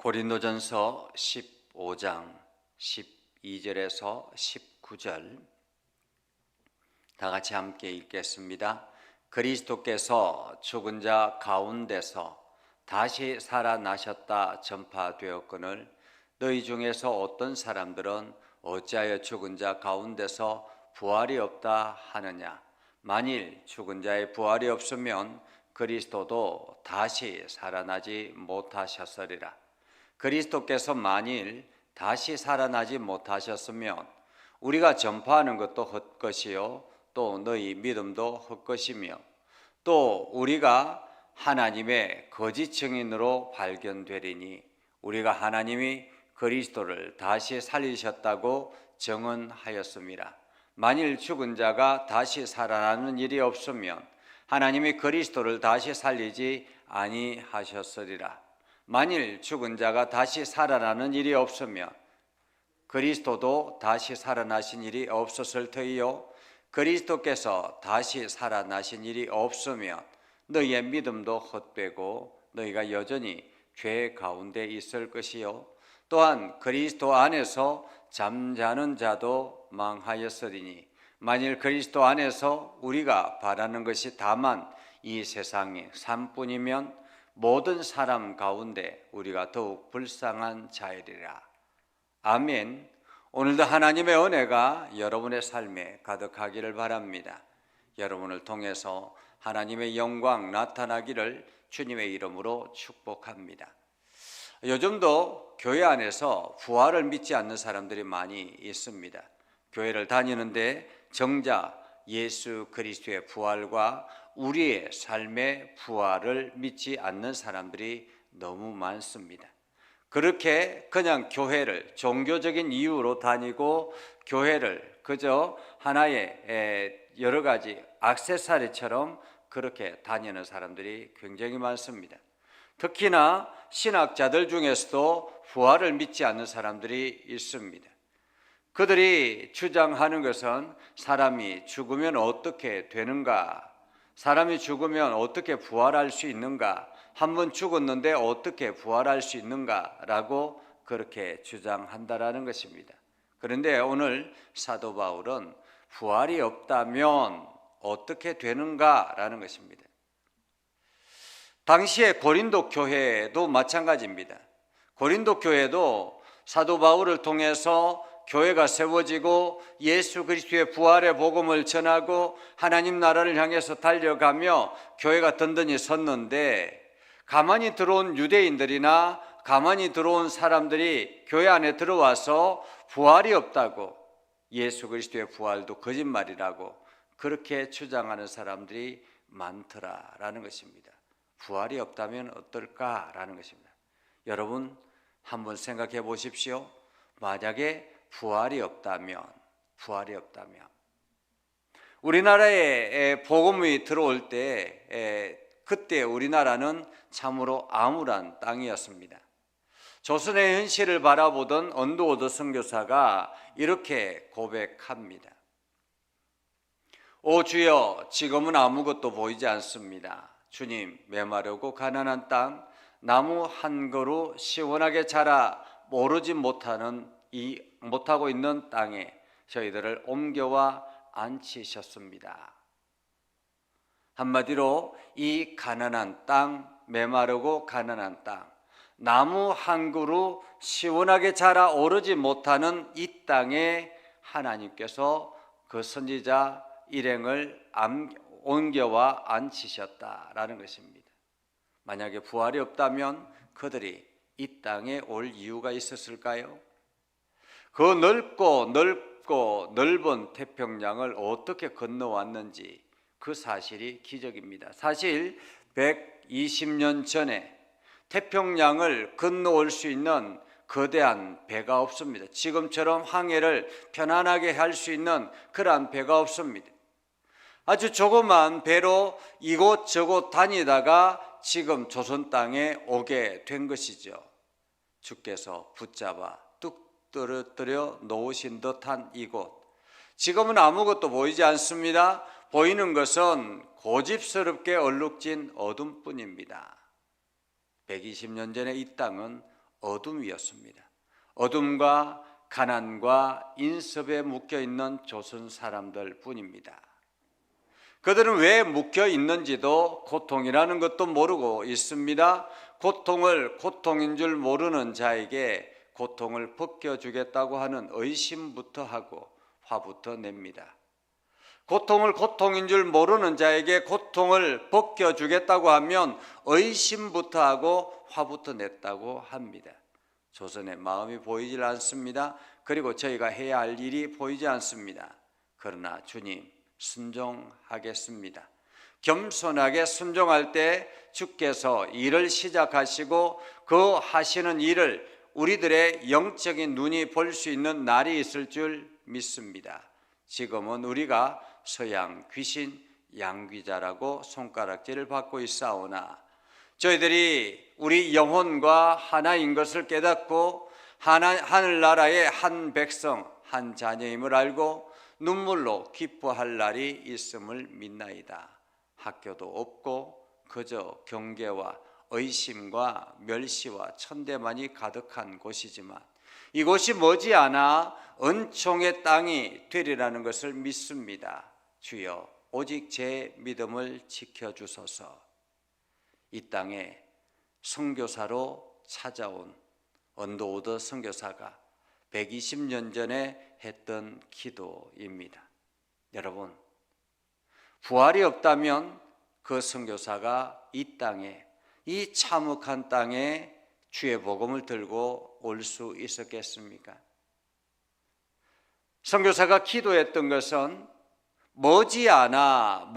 고린도전서 15장 12절에서 19절 다 같이 함께 읽겠습니다. 그리스도께서 죽은 자 가운데서 다시 살아나셨다 전파되었거늘 너희 중에서 어떤 사람들은 어찌하여 죽은 자 가운데서 부활이 없다 하느냐. 만일 죽은 자의 부활이 없으면 그리스도도 다시 살아나지 못하셨으리라. 그리스도께서 만일 다시 살아나지 못하셨으면 우리가 전파하는 것도 헛것이요 또 너희 믿음도 헛것이며 또 우리가 하나님의 거짓 증인으로 발견되리니 우리가 하나님이 그리스도를 다시 살리셨다고 증언하였습니다. 만일 죽은 자가 다시 살아나는 일이 없으면 하나님이 그리스도를 다시 살리지 아니하셨으리라. 만일 죽은 자가 다시 살아나는 일이 없으면 그리스도도 다시 살아나신 일이 없었을 터이요 그리스도께서 다시 살아나신 일이 없으면 너희의 믿음도 헛되고 너희가 여전히 죄 가운데 있을 것이요 또한 그리스도 안에서 잠자는 자도 망하였으리니 만일 그리스도 안에서 우리가 바라는 것이 다만 이 세상의 삶뿐이면 모든 사람 가운데 우리가 더욱 불쌍한 자이리라. 아멘. 오늘도 하나님의 은혜가 여러분의 삶에 가득하기를 바랍니다. 여러분을 통해서 하나님의 영광 나타나기를 주님의 이름으로 축복합니다. 요즘도 교회 안에서 부활을 믿지 않는 사람들이 많이 있습니다. 교회를 다니는데 정작 예수 그리스도의 부활과 우리의 삶의 부활을 믿지 않는 사람들이 너무 많습니다. 그렇게 그냥 교회를 종교적인 이유로 다니고 교회를 그저 하나의 여러 가지 액세서리처럼 그렇게 다니는 사람들이 굉장히 많습니다. 특히나 신학자들 중에서도 부활을 믿지 않는 사람들이 있습니다. 그들이 주장하는 것은 사람이 죽으면 어떻게 되는가, 사람이 죽으면 어떻게 부활할 수 있는가, 한번 죽었는데 어떻게 부활할 수 있는가라고 그렇게 주장한다라는 것입니다. 그런데 오늘 사도 바울은 부활이 없다면 어떻게 되는가라는 것입니다. 당시에 고린도 교회도 마찬가지입니다. 고린도 교회도 사도 바울을 통해서 교회가 세워지고 예수 그리스도의 부활의 복음을 전하고 하나님 나라를 향해서 달려가며 교회가 든든히 섰는데 가만히 들어온 유대인들이나 가만히 들어온 사람들이 교회 안에 들어와서 부활이 없다고, 예수 그리스도의 부활도 거짓말이라고 그렇게 주장하는 사람들이 많더라라는 것입니다. 부활이 없다면 어떨까라는 것입니다. 여러분 한번 생각해 보십시오. 만약에 부활이 없다면 우리나라에 복음이 들어올 때 그때 우리나라는 참으로 암울한 땅이었습니다. 조선의 현실을 바라보던 언더우드 선교사가 이렇게 고백합니다. 오 주여, 지금은 아무것도 보이지 않습니다. 주님, 메마르고 가난한 땅, 나무 한 그루 시원하게 자라 오르지 못하고 있는 땅에 저희들을 옮겨와 앉히셨습니다. 한마디로 이 가난한 땅, 메마르고 가난한 땅, 나무 한 그루 시원하게 자라 오르지 못하는 이 땅에 하나님께서 그 선지자 일행을 옮겨와 앉히셨다라는 것입니다. 만약에 부활이 없다면 그들이 이 땅에 올 이유가 있었을까요? 그 넓고 넓은 태평양을 어떻게 건너왔는지 그 사실이 기적입니다. 사실 120년 전에 태평양을 건너올 수 있는 거대한 배가 없습니다. 지금처럼 항해를 편안하게 할 수 있는 그러한 배가 없습니다. 아주 조그만 배로 이곳저곳 다니다가 지금 조선 땅에 오게 된 것이죠. 주께서 붙잡아 뚝 떨어뜨려 놓으신 듯한 이곳, 지금은 아무것도 보이지 않습니다. 보이는 것은 고집스럽게 얼룩진 어둠뿐입니다. 120년 전에 이 땅은 어둠이었습니다. 어둠과 가난과 인습에 묶여있는 조선 사람들 뿐입니다. 그들은 왜 묶여 있는지도 고통이라는 것도 모르고 있습니다. 고통을 고통인 줄 모르는 자에게 고통을 벗겨주겠다고 하는 의심부터 하고 화부터 냅니다. 고통을 고통인 줄 모르는 자에게 고통을 벗겨주겠다고 하면 의심부터 하고 화부터 냈다고 합니다. 조선의 마음이 보이질 않습니다. 그리고 저희가 해야 할 일이 보이지 않습니다. 그러나 주님 순종하겠습니다. 겸손하게 순종할 때 주께서 일을 시작하시고 그 하시는 일을 우리들의 영적인 눈이 볼 수 있는 날이 있을 줄 믿습니다. 지금은 우리가 서양 귀신 양귀자라고 손가락질을 받고 있사오나 저희들이 우리 영혼과 하나인 것을 깨닫고 하늘나라의 한 백성 한 자녀임을 알고 눈물로 기뻐할 날이 있음을 믿나이다. 학교도 없고 그저 경계와 의심과 멸시와 천대만이 가득한 곳이지만 이곳이 머지않아 은총의 땅이 되리라는 것을 믿습니다. 주여 오직 제 믿음을 지켜주소서. 이 땅에 선교사로 찾아온 언더우드 선교사가 120년 전에 했던 기도입니다. 여러분, 부활이 없다면 그 선교사가 이 땅에, 이 참혹한 땅에 주의 복음을 들고 올 수 있었겠습니까? 선교사가 기도했던 것은 머지않아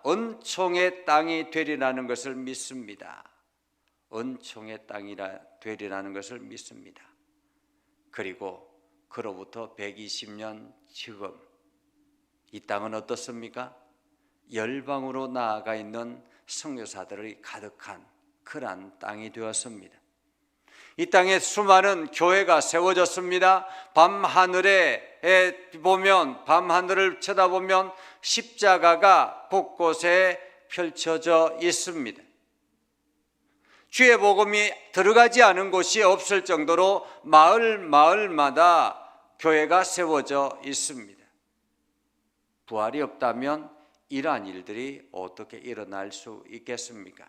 은총의 땅이 되리라는 것을 믿습니다. 은총의 땅이 되리라는 것을 믿습니다. 그리고 그로부터 120년 지금 이 땅은 어떻습니까? 열방으로 나아가 있는 선교사들이 가득한 그러한 땅이 되었습니다. 이 땅에 수많은 교회가 세워졌습니다. 밤하늘을 쳐다보면 십자가가 곳곳에 펼쳐져 있습니다. 주의 복음이 들어가지 않은 곳이 없을 정도로 마을마다 교회가 세워져 있습니다. 부활이 없다면 이러한 일들이 어떻게 일어날 수 있겠습니까?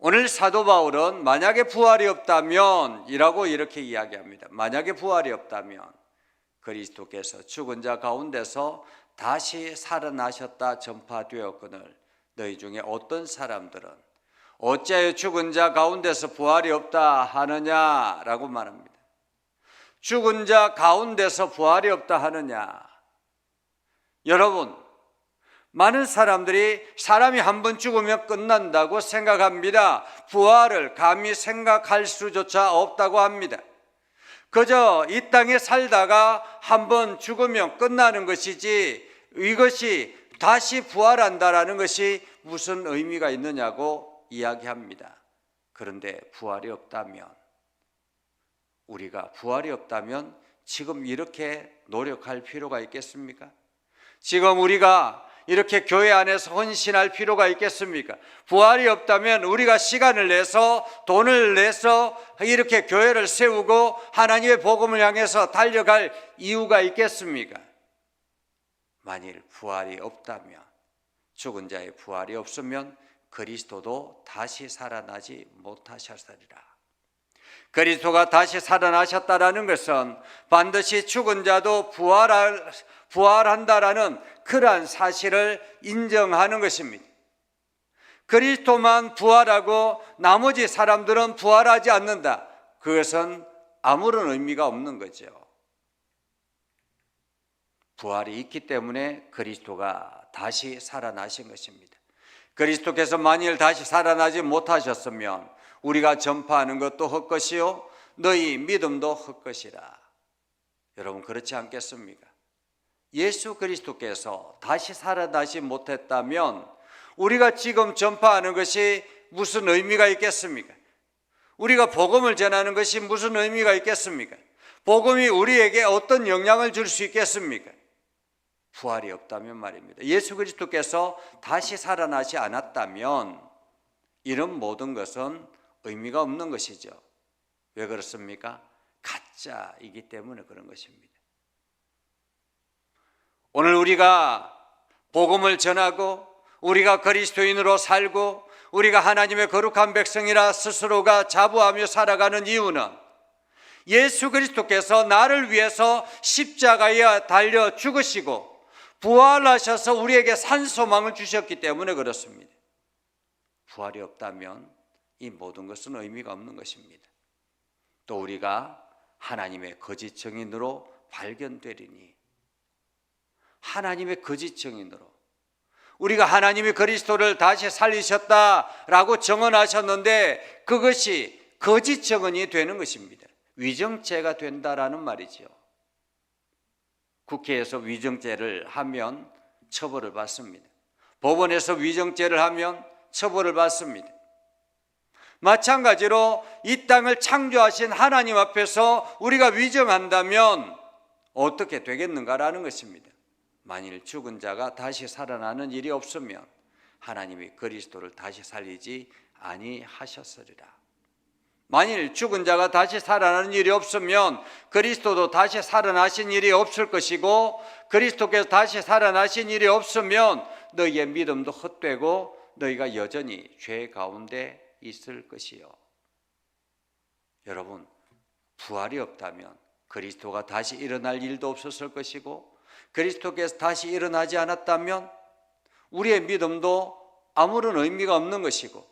오늘 사도 바울은 만약에 부활이 없다면 이라고 이렇게 이야기합니다. 만약에 부활이 없다면 그리스도께서 죽은 자 가운데서 다시 살아나셨다 전파되었거늘 너희 중에 어떤 사람들은 어찌하여 죽은 자 가운데서 부활이 없다 하느냐라고 말합니다. 죽은 자 가운데서 부활이 없다 하느냐. 여러분, 많은 사람들이 사람이 한 번 죽으면 끝난다고 생각합니다. 부활을 감히 생각할 수조차 없다고 합니다. 그저 이 땅에 살다가 한 번 죽으면 끝나는 것이지 이것이 다시 부활한다라는 것이 무슨 의미가 있느냐고 이야기합니다. 그런데 부활이 없다면, 우리가 부활이 없다면 지금 이렇게 노력할 필요가 있겠습니까? 지금 우리가 이렇게 교회 안에서 헌신할 필요가 있겠습니까? 부활이 없다면 우리가 시간을 내서 돈을 내서 이렇게 교회를 세우고 하나님의 복음을 향해서 달려갈 이유가 있겠습니까? 만일 부활이 없다면, 죽은 자의 부활이 없으면 그리스도도 다시 살아나지 못하셨으리라. 그리스도가 다시 살아나셨다라는 것은 반드시 죽은 자도 부활한다라는 그러한 사실을 인정하는 것입니다. 그리스도만 부활하고 나머지 사람들은 부활하지 않는다. 그것은 아무런 의미가 없는 거죠. 부활이 있기 때문에 그리스도가 다시 살아나신 것입니다. 그리스도께서 만일 다시 살아나지 못하셨으면 우리가 전파하는 것도 헛것이요 너희 믿음도 헛것이라. 여러분, 그렇지 않겠습니까? 예수 그리스도께서 다시 살아나지 못했다면 우리가 지금 전파하는 것이 무슨 의미가 있겠습니까? 우리가 복음을 전하는 것이 무슨 의미가 있겠습니까? 복음이 우리에게 어떤 영향을 줄 수 있겠습니까? 부활이 없다면 말입니다. 예수 그리스도께서 다시 살아나지 않았다면 이런 모든 것은 의미가 없는 것이죠. 왜 그렇습니까? 가짜이기 때문에 그런 것입니다. 오늘 우리가 복음을 전하고 우리가 그리스도인으로 살고 우리가 하나님의 거룩한 백성이라 스스로가 자부하며 살아가는 이유는 예수 그리스도께서 나를 위해서 십자가에 달려 죽으시고 부활하셔서 우리에게 산 소망을 주셨기 때문에 그렇습니다. 부활이 없다면 이 모든 것은 의미가 없는 것입니다. 또 우리가 하나님의 거짓 증인으로 발견되리니, 하나님의 거짓 증인으로 우리가 하나님이 그리스도를 다시 살리셨다라고 증언하셨는데 그것이 거짓 증언이 되는 것입니다. 위정죄가 된다라는 말이죠. 국회에서 위정죄를 하면 처벌을 받습니다. 법원에서 위정죄를 하면 처벌을 받습니다. 마찬가지로 이 땅을 창조하신 하나님 앞에서 우리가 위정한다면 어떻게 되겠는가라는 것입니다. 만일 죽은 자가 다시 살아나는 일이 없으면 하나님이 그리스도를 다시 살리지 아니하셨으리라. 만일 죽은 자가 다시 살아나는 일이 없으면 그리스도도 다시 살아나신 일이 없을 것이고, 그리스도께서 다시 살아나신 일이 없으면 너희의 믿음도 헛되고 너희가 여전히 죄 가운데 있을 것이요. 여러분, 부활이 없다면 그리스도가 다시 일어날 일도 없었을 것이고, 그리스도께서 다시 일어나지 않았다면 우리의 믿음도 아무런 의미가 없는 것이고,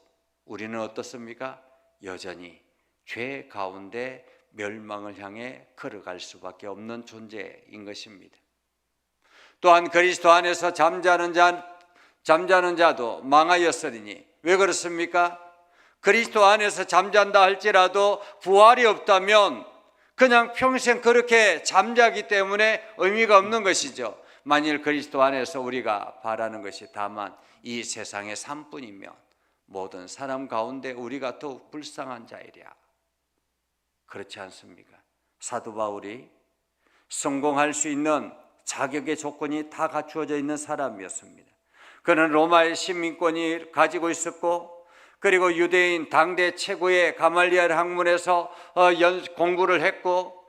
우리는 어떻습니까? 여전히 죄 가운데 멸망을 향해 걸어갈 수밖에 없는 존재인 것입니다. 또한 그리스도 안에서 잠자는 자도 망하였으리니, 왜 그렇습니까? 그리스도 안에서 잠잔다 할지라도 부활이 없다면 그냥 평생 그렇게 잠자기 때문에 의미가 없는 것이죠. 만일 그리스도 안에서 우리가 바라는 것이 다만 이 세상의 삶뿐이면 모든 사람 가운데 우리가 더욱 불쌍한 자이랴. 그렇지 않습니까? 사도 바울이 성공할 수 있는 자격의 조건이 다 갖추어져 있는 사람이었습니다. 그는 로마의 시민권이 가지고 있었고, 그리고 유대인 당대 최고의 가말리엘 학문에서 공부를 했고,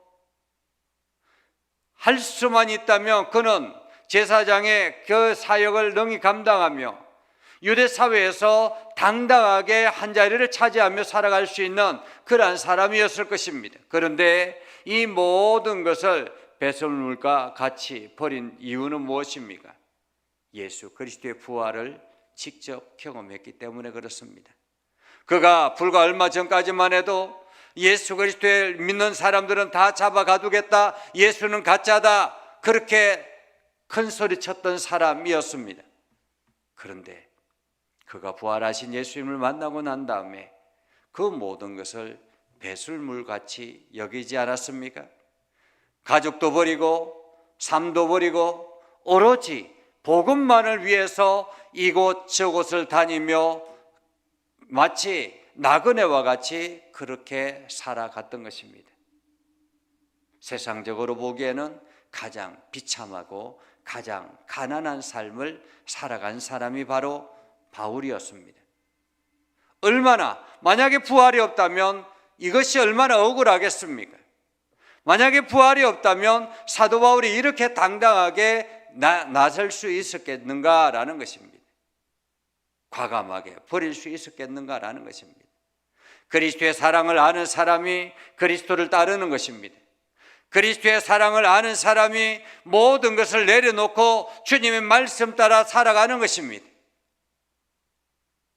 할 수만 있다면 그는 제사장의 그 사역을 능히 감당하며 유대 사회에서 당당하게 한 자리를 차지하며 살아갈 수 있는 그러한 사람이었을 것입니다. 그런데 이 모든 것을 배설물과 같이 버린 이유는 무엇입니까? 예수 그리스도의 부활을 직접 경험했기 때문에 그렇습니다. 그가 불과 얼마 전까지만 해도 예수 그리스도를 믿는 사람들은 다 잡아가두겠다, 예수는 가짜다, 그렇게 큰 소리 쳤던 사람이었습니다. 그런데 그가 부활하신 예수님을 만나고 난 다음에 그 모든 것을 배설물같이 여기지 않았습니까? 가족도 버리고 삶도 버리고 오로지 복음만을 위해서 이곳 저곳을 다니며 마치 나그네와 같이 그렇게 살아갔던 것입니다. 세상적으로 보기에는 가장 비참하고 가장 가난한 삶을 살아간 사람이 바로 바울이었습니다. 만약에 부활이 없다면 이것이 얼마나 억울하겠습니까? 만약에 부활이 없다면 사도 바울이 이렇게 당당하게 나설 수 있었겠는가라는 것입니다. 과감하게 버릴 수 있었겠는가라는 것입니다. 그리스도의 사랑을 아는 사람이 그리스도를 따르는 것입니다. 그리스도의 사랑을 아는 사람이 모든 것을 내려놓고 주님의 말씀 따라 살아가는 것입니다.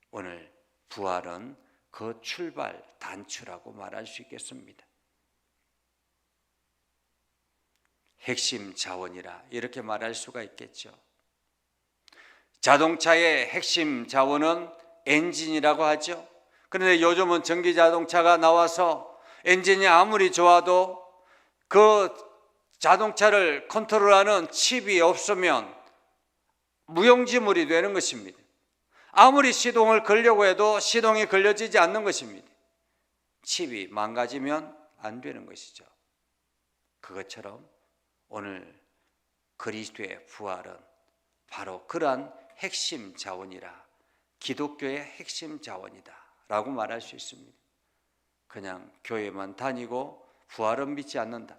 오늘 부활은 그 출발 단추라고 말할 수 있겠습니다. 핵심 자원이라 이렇게 말할 수가 있겠죠. 자동차의 핵심 자원은 엔진이라고 하죠. 그런데 요즘은 전기 자동차가 나와서 엔진이 아무리 좋아도 그 자동차를 컨트롤하는 칩이 없으면 무용지물이 되는 것입니다. 아무리 시동을 걸려고 해도 시동이 걸려지지 않는 것입니다. 칩이 망가지면 안 되는 것이죠. 그것처럼 오늘 그리스도의 부활은 바로 그러한 핵심 자원이라, 기독교의 핵심 자원이다 라고 말할 수 있습니다. 그냥 교회만 다니고 부활은 믿지 않는다.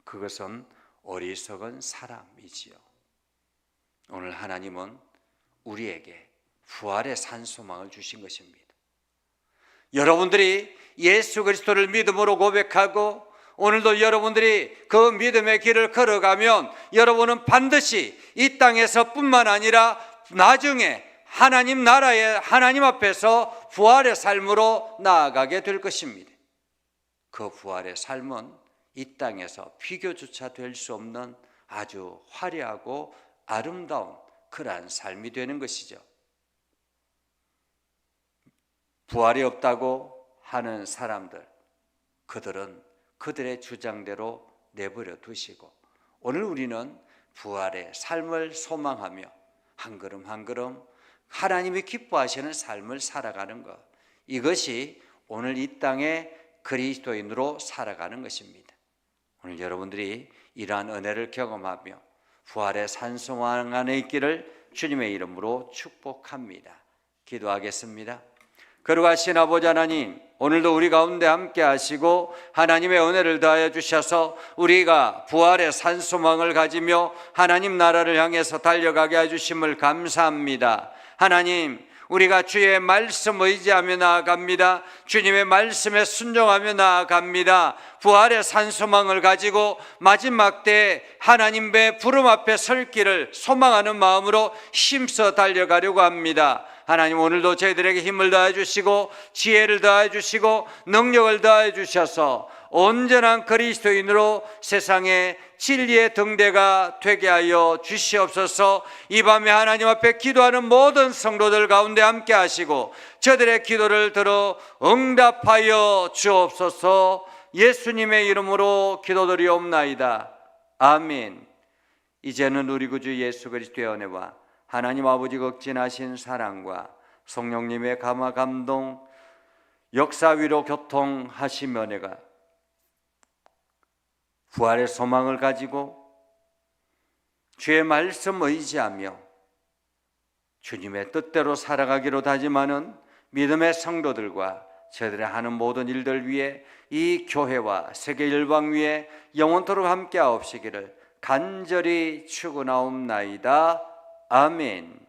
그것은 어리석은 사람이지요. 오늘 하나님은 우리에게 부활의 산소망을 주신 것입니다. 여러분들이 예수 그리스도를 믿음으로 고백하고 오늘도 여러분들이 그 믿음의 길을 걸어가면 여러분은 반드시 이 땅에서 뿐만 아니라 나중에 하나님 나라의 하나님 앞에서 부활의 삶으로 나아가게 될 것입니다. 그 부활의 삶은 이 땅에서 비교조차 될 수 없는 아주 화려하고 아름다운 그러한 삶이 되는 것이죠. 부활이 없다고 하는 사람들, 그들은 그들의 주장대로 내버려 두시고 오늘 우리는 부활의 삶을 소망하며 한 걸음 한 걸음 하나님이 기뻐하시는 삶을 살아가는 것, 이것이 오늘 이 땅에 그리스도인으로 살아가는 것입니다. 오늘 여러분들이 이러한 은혜를 경험하며 부활의 산소망 안에 있기를 주님의 이름으로 축복합니다. 기도하겠습니다. 거룩하신 아버지 하나님, 오늘도 우리 가운데 함께 하시고 하나님의 은혜를 더하여 주셔서 우리가 부활의 산소망을 가지며 하나님 나라를 향해서 달려가게 해주심을 감사합니다. 하나님, 우리가 주의 말씀 의지하며 나아갑니다. 주님의 말씀에 순종하며 나아갑니다. 부활의 산소망을 가지고 마지막 때 하나님의 부름 앞에 설 길을 소망하는 마음으로 힘써 달려가려고 합니다. 하나님, 오늘도 저희들에게 힘을 더해 주시고 지혜를 더해 주시고 능력을 더해 주셔서 온전한 그리스도인으로 세상의 진리의 등대가 되게 하여 주시옵소서. 이 밤에 하나님 앞에 기도하는 모든 성도들 가운데 함께 하시고 저들의 기도를 들어 응답하여 주옵소서. 예수님의 이름으로 기도드리옵나이다. 아멘. 이제는 우리 구주 예수 그리스도의 은혜와 하나님 아버지 극진하신 사랑과 성령님의 감화 감동 역사 위로 교통하신 은혜가 부활의 소망을 가지고 주의 말씀 의지하며 주님의 뜻대로 살아가기로 다짐하는 믿음의 성도들과 저들의 하는 모든 일들 위해 이 교회와 세계 열방 위에 영원토록 함께 하옵시기를 간절히 축원하옵나이다. 아멘.